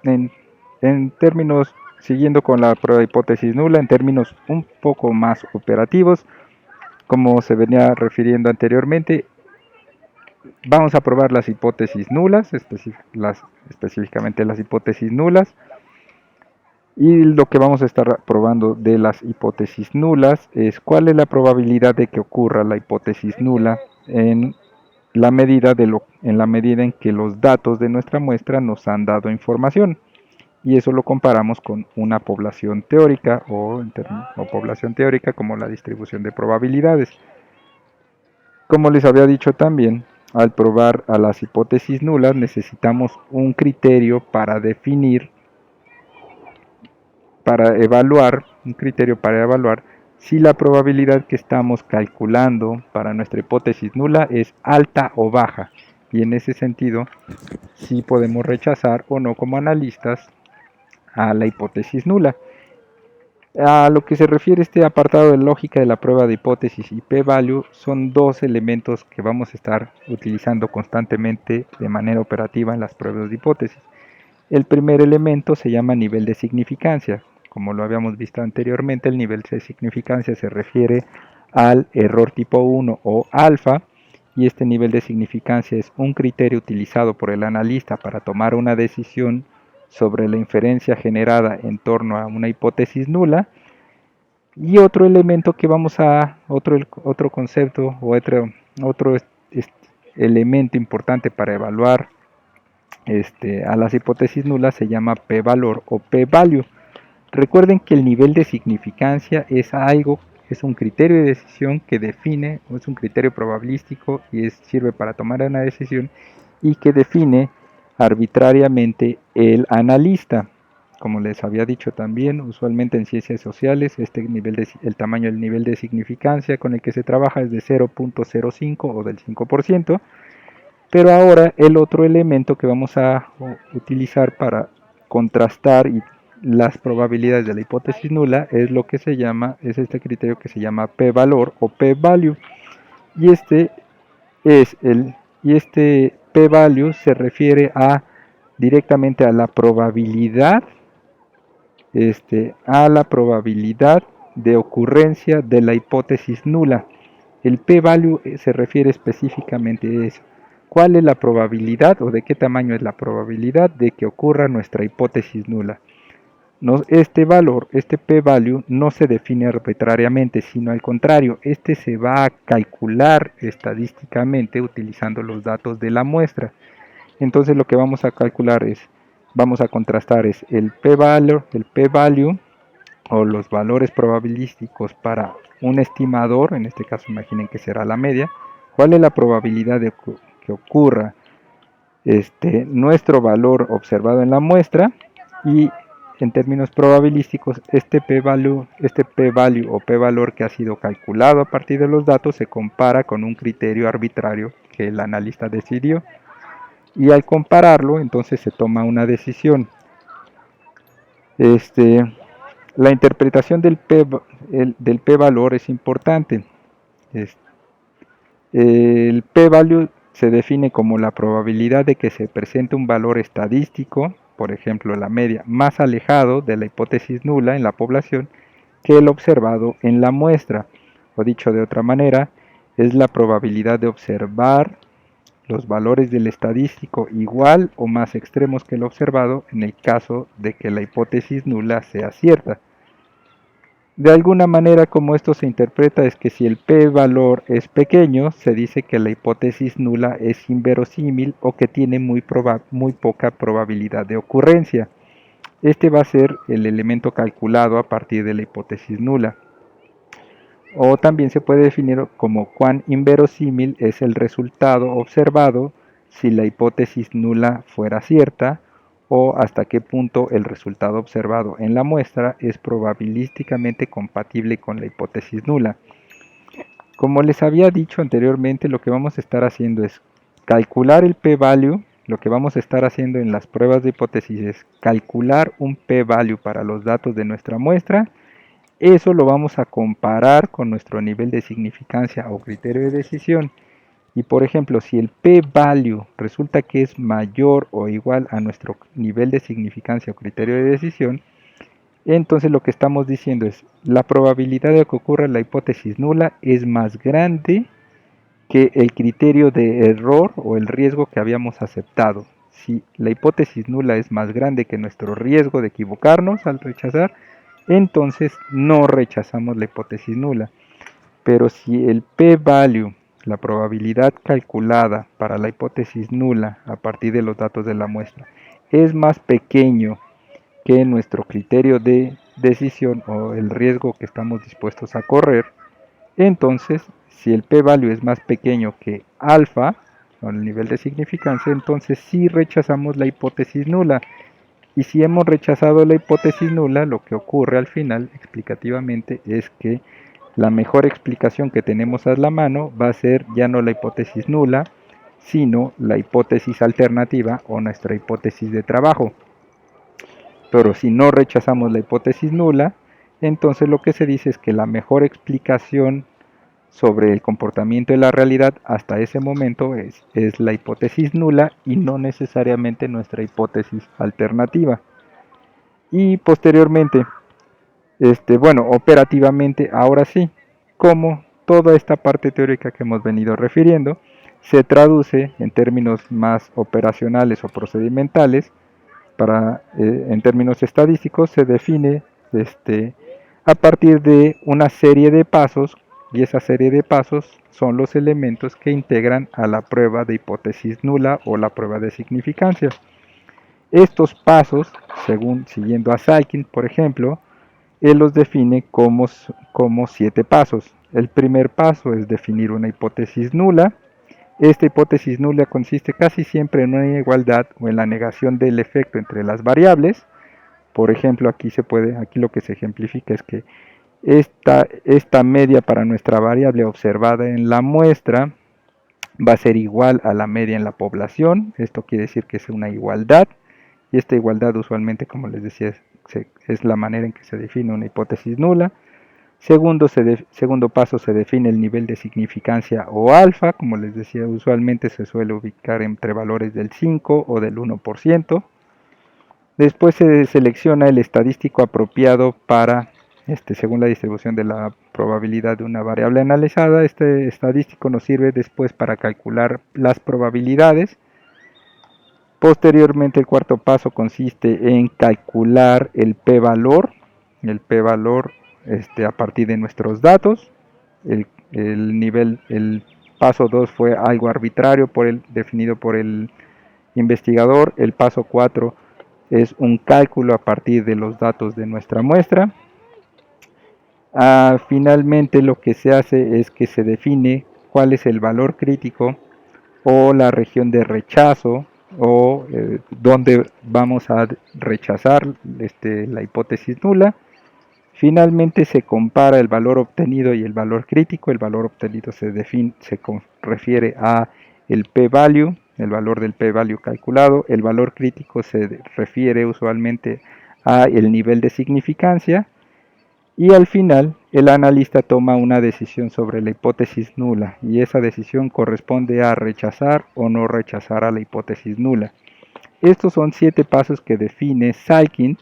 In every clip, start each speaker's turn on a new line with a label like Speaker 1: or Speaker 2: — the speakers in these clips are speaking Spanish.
Speaker 1: En, en términos, siguiendo con la prueba de hipótesis nula, en términos un poco más operativos, como se venía refiriendo anteriormente, vamos a probar las hipótesis nulas, específicamente las hipótesis nulas. Y lo que vamos a estar probando de las hipótesis nulas es cuál es la probabilidad de que ocurra la hipótesis nula en en la medida en que los datos de nuestra muestra nos han dado información. Y eso lo comparamos con una población teórica o población teórica como la distribución de probabilidades. Como les había dicho también, al probar a las hipótesis nulas necesitamos un criterio un criterio para evaluar si la probabilidad que estamos calculando para nuestra hipótesis nula es alta o baja. Y en ese sentido, si podemos rechazar o no como analistas a la hipótesis nula. A lo que se refiere este apartado de lógica de la prueba de hipótesis y p-value son dos elementos que vamos a estar utilizando constantemente de manera operativa en las pruebas de hipótesis. El primer elemento se llama nivel de significancia. Como lo habíamos visto anteriormente, el nivel de significancia se refiere al error tipo 1 o alfa, y este nivel de significancia es un criterio utilizado por el analista para tomar una decisión sobre la inferencia generada en torno a una hipótesis nula. Y otro elemento que otro concepto o otro elemento importante para evaluar a las hipótesis nulas se llama p-valor o p-value. Recuerden que el nivel de significancia es un criterio de decisión que define, es un criterio probabilístico y sirve para tomar una decisión y que define arbitrariamente el analista. Como les había dicho también, usualmente en ciencias sociales el tamaño del nivel de significancia con el que se trabaja es de 0.05 o del 5%. Pero ahora el otro elemento que vamos a utilizar para contrastar las probabilidades de la hipótesis nula es este criterio que se llama p-valor o p-value. Y es el y este p-value se refiere directamente a la probabilidad de ocurrencia de la hipótesis nula. El p-value se refiere específicamente a eso. ¿Cuál es la probabilidad o de qué tamaño es la probabilidad de que ocurra nuestra hipótesis nula? Este p-value, no se define arbitrariamente, sino al contrario, este se va a calcular estadísticamente utilizando los datos de la muestra. Entonces lo que vamos a contrastar es el p-value o los valores probabilísticos para un estimador, en este caso imaginen que será la media. ¿Cuál es la probabilidad de que ocurra nuestro valor observado en la muestra? Y en términos probabilísticos, este p-value o p-valor que ha sido calculado a partir de los datos se compara con un criterio arbitrario que el analista decidió. Y al compararlo, entonces se toma una decisión. Este, la interpretación del p-valor es importante. Es- el p-value se define como la probabilidad de que se presente un valor estadístico, por ejemplo la media, más alejado de la hipótesis nula en la población que el observado en la muestra. O dicho de otra manera, es la probabilidad de observar los valores del estadístico igual o más extremos que el observado en el caso de que la hipótesis nula sea cierta. De alguna manera, como esto se interpreta, es que si el p-valor es pequeño, se dice que la hipótesis nula es inverosímil o que tiene muy poca probabilidad de ocurrencia. Este va a ser el elemento calculado a partir de la hipótesis nula. O también se puede definir como cuán inverosímil es el resultado observado si la hipótesis nula fuera cierta, o hasta qué punto el resultado observado en la muestra es probabilísticamente compatible con la hipótesis nula. Como les había dicho anteriormente, lo que vamos a estar haciendo es calcular el p-value. Lo que vamos a estar haciendo en las pruebas de hipótesis es calcular un p-value para los datos de nuestra muestra. Eso lo vamos a comparar con nuestro nivel de significancia o criterio de decisión. Y por ejemplo, si el p-value resulta que es mayor o igual a nuestro nivel de significancia o criterio de decisión, entonces lo que estamos diciendo es la probabilidad de que ocurra la hipótesis nula es más grande que el criterio de error o el riesgo que habíamos aceptado. Si la hipótesis nula es más grande que nuestro riesgo de equivocarnos al rechazar, entonces no rechazamos la hipótesis nula. Pero si el p-value, la probabilidad calculada para la hipótesis nula a partir de los datos de la muestra, es más pequeño que nuestro criterio de decisión o el riesgo que estamos dispuestos a correr, entonces si el p-value es más pequeño que alfa, o el nivel de significancia, entonces sí rechazamos la hipótesis nula. Y si hemos rechazado la hipótesis nula, lo que ocurre al final, explicativamente, es que la mejor explicación que tenemos a la mano va a ser ya no la hipótesis nula, sino la hipótesis alternativa o nuestra hipótesis de trabajo. Pero si no rechazamos la hipótesis nula, entonces lo que se dice es que la mejor explicación sobre el comportamiento de la realidad hasta ese momento es la hipótesis nula y no necesariamente nuestra hipótesis alternativa. Y posteriormente, bueno, operativamente, ahora sí, como toda esta parte teórica que hemos venido refiriendo se traduce en términos más operacionales o procedimentales, en términos estadísticos, se define a partir de una serie de pasos, y esa serie de pasos son los elementos que integran a la prueba de hipótesis nula o la prueba de significancia. Estos pasos, siguiendo a Saikin, por ejemplo, él los define como 7 pasos. El primer paso es definir una hipótesis nula. Esta hipótesis nula consiste casi siempre en una igualdad o en la negación del efecto entre las variables. Por ejemplo, aquí lo que se ejemplifica es que esta media para nuestra variable observada en la muestra va a ser igual a la media en la población. Esto quiere decir que es una igualdad. Y esta igualdad usualmente, como les decía, es la manera en que se define una hipótesis nula. Segundo paso, se define el nivel de significancia o alfa. Como les decía, usualmente se suele ubicar entre valores del 5 o del 1%. Después se selecciona el estadístico apropiado para, según la distribución de la probabilidad de una variable analizada. Este estadístico nos sirve después para calcular las probabilidades. Posteriormente, el cuarto paso consiste en calcular el p-valor. El p-valor a partir de nuestros datos. El paso 2 fue algo arbitrario definido por el investigador. El paso 4 es un cálculo a partir de los datos de nuestra muestra. Finalmente, lo que se hace es que se define cuál es el valor crítico o la región de rechazo o dónde vamos a rechazar la hipótesis nula. Finalmente se compara el valor obtenido y el valor crítico. El valor obtenido se refiere a el p-value, el valor del p-value calculado. El valor crítico se refiere usualmente a el nivel de significancia. Y al final, el analista toma una decisión sobre la hipótesis nula, y esa decisión corresponde a rechazar o no rechazar a la hipótesis nula. Estos son 7 pasos que define Saikin.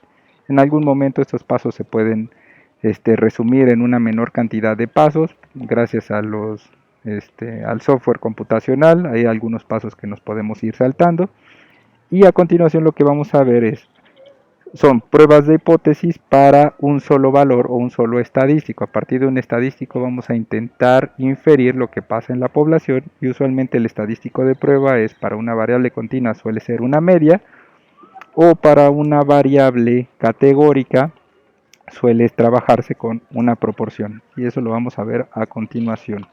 Speaker 1: En algún momento estos pasos se pueden resumir en una menor cantidad de pasos gracias a al software computacional. Hay algunos pasos que nos podemos ir saltando, y a continuación lo que vamos a ver son pruebas de hipótesis para un solo valor o un solo estadístico. A partir de un estadístico vamos a intentar inferir lo que pasa en la población, y usualmente el estadístico de prueba es para una variable continua, suele ser una media, o para una variable categórica suele trabajarse con una proporción, y eso lo vamos a ver a continuación.